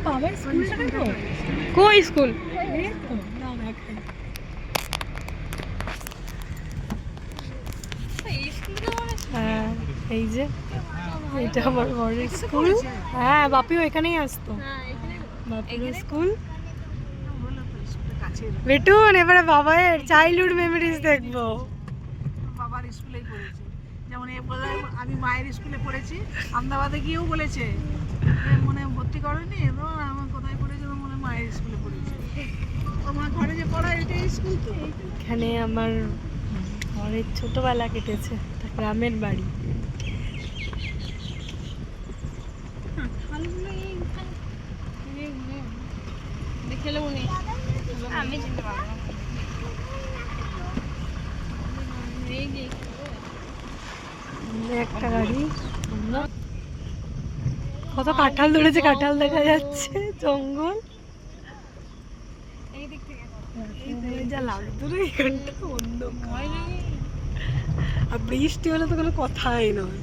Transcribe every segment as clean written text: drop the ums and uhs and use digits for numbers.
বাবার স্কুলটা দেখো, কই স্কুল? হ্যাঁ এই যে এটা আমার বড়ের স্কুল। হ্যাঁ বাপিও এখানেই আসতো, বাপির স্কুল। বেটুন এবারে বাবার চাইল্ডহুড মেমোরিজ দেখবো। বাবার স্কুলেই পড়েছি, যেমন আমি মায়ের স্কুলে পড়েছি, আহমেদাবাদে গিয়েও বলেছে মনে ভর্তি করেনি, আমার কোথায় পড়েছে, মনে মায়ের স্কুলে পড়েছি। আমার ঘরে যে পড়া এটাই স্কুল তো। এখানে আমার অনেক ছোটবেলা কেটেছে, গ্রামের বাড়ি। একটা গাড়ি, কত কাঁঠাল ধরেছে, কাঁঠাল দেখা যাচ্ছে, জঙ্গল। যা লাগতো না এখানটা, অন্ধকার। আর বৃষ্টি হলে তো কোনো কথাই নয়।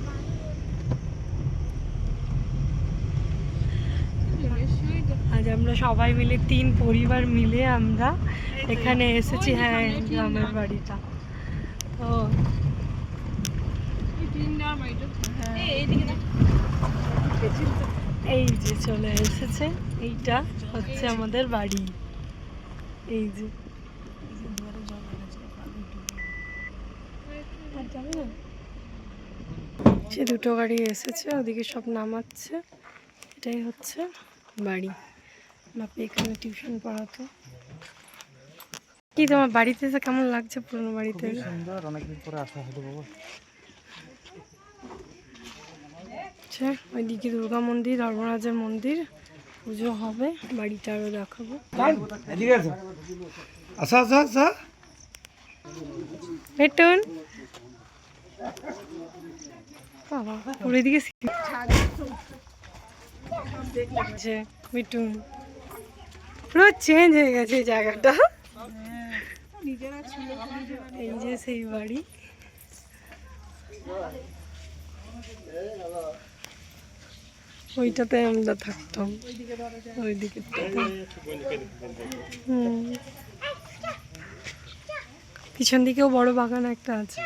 আজ আমরা সবাই মিলে 3 পরিবার মিলে আমরা এখানে এসেছি। হ্যাঁ গ্রামের বাড়িটা তো এই যে চলে এসেছে, এইটা হচ্ছে আমাদের বাড়ি। এই যে সে দুটো গাড়ি এসেছে, ওদিকে সব নামাচ্ছে। এটাই হচ্ছে বাড়ি। বাপি এখানে টিউশন পড়াতো। কি তোমার বাড়িতে এসে কেমন লাগছে? পুরনো বাড়িতে সুন্দর, অনেকদিন পরে আসা হলো বাবা। আচ্ছা ওইদিকে দুর্গা মন্দির, ধর্মরাজের মন্দির, পুজো হবে। বাড়িটা আরো দেখাবো। আচ্ছা আচ্ছা আচ্ছা বেটুন বাবা ওর দিকে মিটুন পুরো চেঞ্জ হয়ে গেছে এই জায়গাটা। এই যে সেই বাড়ি, ওইটাতে আমরা থাকতাম, ওইদিকে। পিছন দিকেও বড় বাগান একটা আছে।